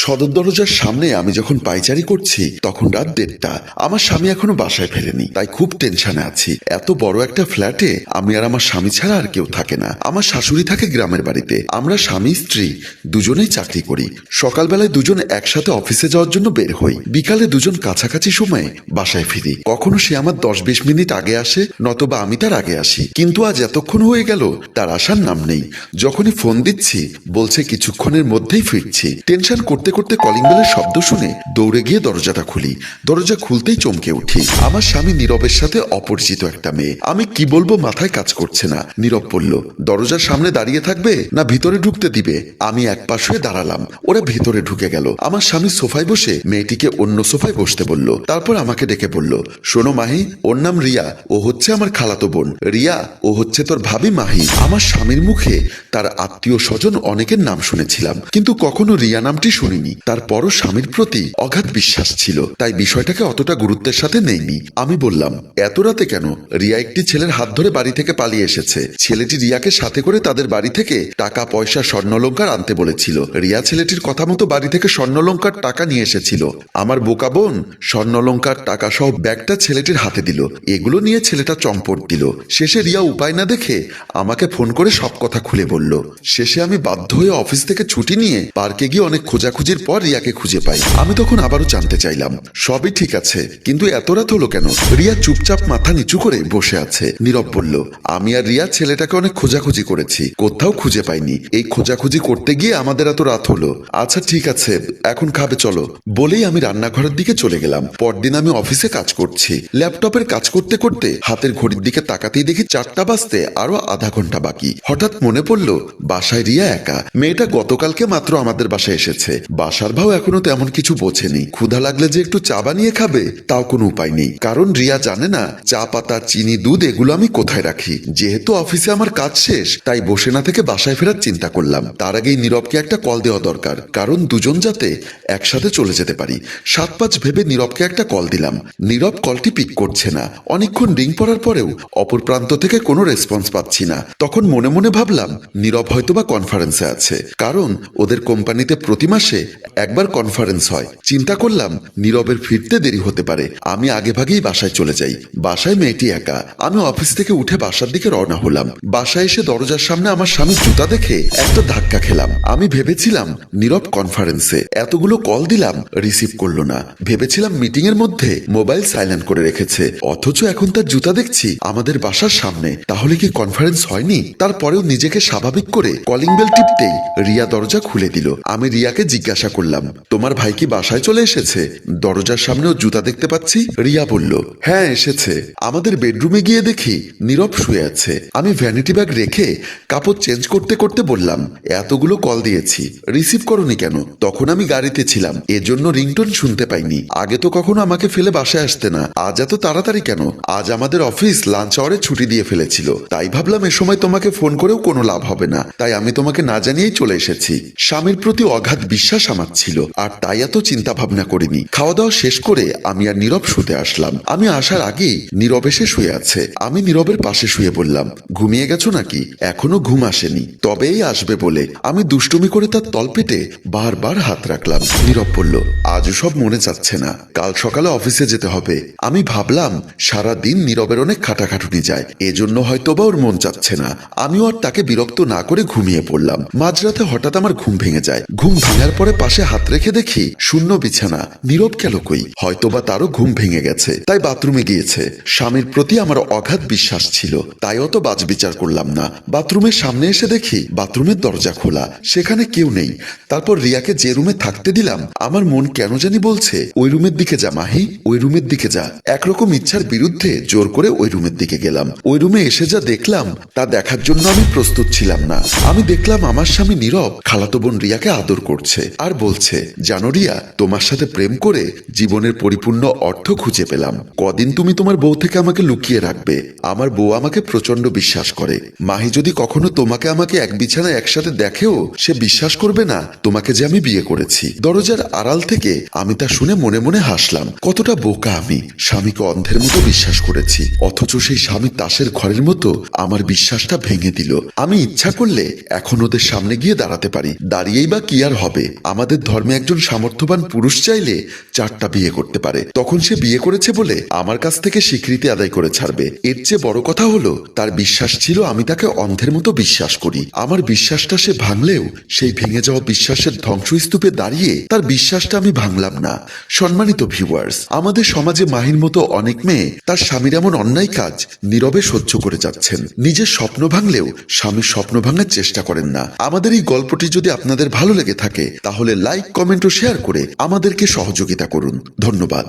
সদর দরজার সামনে আমি যখন পায়চারি করছি তখন রাত 1:30। আমার স্বামী এখনো বাসায় ফেরেনি, তাই খুব টেনশনে আছি। এত বড় একটা ফ্ল্যাটে আমি আর আমার স্বামী ছাড়া আর কেউ থাকে না। আমার শাশুড়ি থাকে গ্রামের বাড়িতে। আমরা স্বামী স্ত্রী দুজনেই চাকরি করি। সকালবেলায় দুজন একসাথে অফিসে যাওয়ার জন্য বের হই, বিকালে দুজন কাছাকাছি সময়ে বাসায় ফিরি। কখনো সে আমার 10-20 মিনিট আগে আসে, নতবা আমি তার আগে আসি। কিন্তু আজ এতক্ষণ হয়ে গেল তার আসার নাম নেই। যখনই ফোন দিচ্ছি বলছে কিছুক্ষণের মধ্যেই ফিরছি। টেনশন করতে করতে কলিং বেলের শব্দ শুনে দৌড়ে গিয়ে দরজাটা খুলি। দরজা খুলতেই চমকে উঠি। আমার স্বামী নীরবের সাথে অপরিচিত একটা মেয়ে। আমি কি বলবো মাথায় কাজ করছে না। নীরব বলল, দরজার সামনে দাঁড়িয়ে থাকবে না ভিতরে ঢুকতে দিবে? আমি এক পাশ হয়ে দাঁড়ালাম, ওরা ভিতরে ঢুকে গেল। আমার স্বামী সোফায় বসে মেয়েটিকে অন্য সোফায় বসতে বলল। তারপর আমাকে ডেকে বলল, শোনো মাহি, ওর নাম রিয়া, ও হচ্ছে আমার খালাতো বোন। রিয়া, ও হচ্ছে তোর ভাবি মাহি। আমার স্বামীর মুখে তার আত্মীয় স্বজন অনেকের নাম শুনেছিলাম, কিন্তু কখনো রিয়া নামটি শুনিনি। তারপরও স্বামীর প্রতি অগাধ বিশ্বাস ছিল, তাই বিষয়টাকে অতটা গুরুত্বের সাথে নেইনি। আমি বললাম, এত রাতে কেন? রিয়া একটি ছেলের হাত ধরে বাড়ি থেকে পালিয়ে এসেছে। ছেলেটি রিয়াকে সাথে করে তাদের বাড়ি থেকে টাকা পয়সা স্বর্ণলঙ্কার আনতে বলেছিল। রিয়া ছেলেটির কথা মতো বাড়ি থেকে স্বর্ণলঙ্কার টাকা নিয়ে এসেছিল। আমার বোকা বোন স্বর্ণলঙ্কার টাকা সহ ব্যাগটা ছেলেটির হাতে দিল। এগুলো নিয়ে ছেলেটা চম্পট দিল। শেষে রিয়া উপায় না দেখে আমাকে ফোন করে সব কথা খুলে বলল। শেষে আমি বাধ্য হয়ে অফিস থেকে ছুটি নিয়ে পার্কে গিয়ে অনেক খোঁজাখুঁজির পর রিয়াকে খুঁজে পাই। আমি তখন আবারও জানতে চাইলাম, সবই ঠিক আছে, কিন্তু এত রাত হলো কেন? রিয়া চুপচাপ মাথা নিচু করে বসে আছে। নীরব বলল, আমি আর রিয়া ছেলেটাকে অনেক খোঁজাখুঁজি করেছি, কোথাও খুঁজে পাইনি। এই খোঁজাখুঁজি করতে গিয়ে আমাদের এত রাত হলো। আচ্ছা ঠিক আছে, এখন খাবে চলো। বলেই আমি রান্নাঘরের দিকে চলে গেলাম। পরদিন আমি অফিসে কাজ করছি। ল্যাপটপের কাজ করতে করতে হাতের ঘড়ির দিকে তাকাতেই দেখি 4টা বাজতে আরো আধা ঘন্টা বাকি। হঠাৎ মনে পড়লো বাসায় রিয়া একা। মেয়েটা গতকালকে মাত্র আমাদের বাসায় এসেছে। বাসার ভাও এখনো তেমন কিছু বোঝেনি। ক্ষুধা লাগলে যে একটু চা বানিয়ে খাবে তাও কোনো উপায় নেই, কারণ রিয়া জানে না চা পাতা, চিনি, দুধ এগুলো আমি কোথায় রাখি। যেহেতু অফিসে আমার কাজ শেষ, তাই বসে না থেকে বাসায় ফেরার চিন্তা করলাম। তার আগেই নীরবকে একটা কল দেওয়া দরকার, কারণ দুজন যাতে একসাথে চলে যেতে পারি। 7-5 ভেবে নীরবকে একটা কল দিলাম। নীরব কলটি পিক করছে না। অনেকক্ষণ রিং পড়ার পরেও অপর প্রান্ত থেকে কোনো রেসপন্স পাচ্ছি না। তখন মনে মনে ভাবলাম নীরব হয়তোবা কনফারেন্সে আছে, কারণ ওদের কোম্পানিতে প্রতি মাসে একবার কনফারেন্স হয়। চিন্তা করলাম নীরবের ফিরতে দেরি হতে পারে, আমি আগে ভাগেই বাসায় চলে যাই। বাসায় মেয়েটি একা। আমি অফিস থেকে উঠে বাসার দিকে রওনা হলাম। বাসায় এসে দরজার সামনে আমার স্বামীর জুতা দেখে একটা ধাক্কা খেলাম। আমি ভেবেছিলাম নীরব কনফারেন্সে, এতগুলো কল দিলাম রিসিভ করলো না। ভেবেছিলাম মিটিং এর মধ্যে মোবাইল সাইলেন্ট করে রেখেছে, অথচ এখন তার জুতা দেখছি আমাদের বাসার সামনে। তাহলে কি কনফারেন্স হয়নি? তারপরেও নিজেকে স্বাভাবিক করে কলিং বেল টিপতেই রিয়া দরজা খুলে দিল। আমি রিয়াকে জিজ্ঞাসা করলাম, তোমার ভাই কি বাসায় চলে এসেছে? দরজার সামনেও জুতা দেখতে পাচ্ছি। রিয়া বলল, হ্যাঁ এসেছে। আমাদের বেডরুমে গিয়ে দেখি নীরব শুয়ে আছে। আমি ভ্যানিটি ব্যাগ রেখে কাপড় চেঞ্জ করতে করতে বললাম, এতগুলো কল দিয়েছি, রিসিভ করনি কেন? তখন আমি গাড়িতে ছিলাম, এজন্য রিংটোন শুনতে পাইনি। আগে তো কখনো আমাকে ফেলে বাসায় আসতে না, আজ এত তাড়াতাড়ি কেন? আজ আমাদের অফিস লাঞ্চ আওয়ারে ছুটি দিয়ে ফেলেছিল, তাই ভাবলাম এ সময় তোমাকে ফোন করেও কোনো লাভ হবে না, তাই আমি তোমাকে না জানিয়েই চলে এসেছি। স্বামীর প্রতি অগাধ বিশ্বাস আমার ছিল, আর তাই এত চিন্তা ভাবনা করিনি। খাওয়া দাওয়া শেষ করে আমি আর নীরব শুতে আসলাম। আমি আসার আগেই নীরব এসে শুয়ে আছে। আমি নীরবের পাশে শুয়ে বললাম, ঘুমিয়ে গেছো নাকি? এখনো ঘুম আসেনি, তবেই আসবে বলে আমি দুষ্টুমি করে তার তলপেটে বারবার হাত রাখলাম। নীরব বলল, আজও সব মনে যাচ্ছে না, কাল সকালে অফিসে যেতে হবে। আমি ভাবলাম সারা দিন নীরবের অনেক খাটাখাটুনি যায়, এজন্য হয়তোবা ওর মন চাচ্ছে না। আমিও আর তাকে বিরক্ত না করে ঘুমিয়ে পড়লাম। মাঝরাতে হঠাৎ আমার ঘুম ভেঙে যায়। ঘুম ভাঙার পরে পাশে হাত রেখে দেখি শূন্য বিছানা। নীরব গেল কই? হয়তোবা তারও ঘুম ভেঙে গেছে, তাই বাথরুমে গিয়েছে। স্বামীর প্রতি আমার অগাধ বিশ্বাস ছিল, তাই অত বাজবিচার করলাম না। বাথরুমের সামনে এসে দেখি বাথরুমের দরজা খোলা, সেখানে কেউ নেই। তারপর রিয়াকে যে রুমে থাকতে দিলাম, আমার মন কেন জানি বলছে ওই রুমের দিকে যা মাহি, ওই রুমের দিকে যা। একরকম ইচ্ছার বিরুদ্ধে জোর করে ওই রুমের দিকে গেলাম। ওই রুমে এসে যা দেখলাম তা দেখার জন্য আমি প্রস্তুত ছিলাম না। আমি দেখলাম আমার স্বামী নীরব খালাতো বোন রিয়াকে আদর করছে আর বলছে, জানো রিয়া, তোমার সাথে প্রেম করে জীবনের পরিপূর্ণ অর্থ খুঁজে পেলাম। কদিন তুমি তোমার বউ থেকে আমাকে লুকিয়ে রাখবে? আমার বউ আমাকে প্রচন্ড বিশ্বাস করে। মাহি যদি কখনো তোমাকে আমাকে এক বিছানায় একসাথে দেখেও সে বিশ্বাস করবে না তোমাকে যে আমি বিয়ে করেছি। দরজার আড়াল থেকে আমি তা শুনে মনে মনে হাসলাম। কতটা বোকা আমি, স্বামীকে অন্ধের মতো বিশ্বাস করেছি, অথচ সেই স্বামী তাসের ঘরের মতো আমার বিশ্বাসটা ভেঙে দিল। আমি ইচ্ছা করলে এখন ওদের সামনে গিয়ে দাঁড়াতে পারি, দাঁড়িয়েই বা কি আর হবে? আমার আমাদের ধর্মে একজন সামর্থ্যবান পুরুষ চাইলে 4টা বিয়ে করতে পারে, তখন সে বিয়ে করেছে বলে আমার কাছ থেকে স্বীকৃতি আদায় করে ছাড়বে। এর চেয়ে বড় কথা হলো তার বিশ্বাস ছিল আমি তাকে অন্ধের মতো বিশ্বাস করি। আমার বিশ্বাসটা সে ভাঙলেও সেই ভেঙে যাওয়া বিশ্বাসের ধ্বংসস্তূপে দাঁড়িয়ে তার বিশ্বাসটা আমি ভাঙলাম না। সম্মানিত ভিউয়ার্স, আমাদের সমাজে মাহির মতো অনেক মেয়ে তার স্বামীর এমন অন্যায় কাজ নীরবে সহ্য করে যাচ্ছেন। নিজের স্বপ্ন ভাঙলেও স্বামীর স্বপ্ন ভাঙার চেষ্টা করেন না। আমাদের এই গল্পটি যদি আপনাদের ভালো লেগে থাকে তাহলে লাইক, কমেন্ট ও শেয়ার করে আমাদেরকে সহযোগিতা করুন। ধন্যবাদ।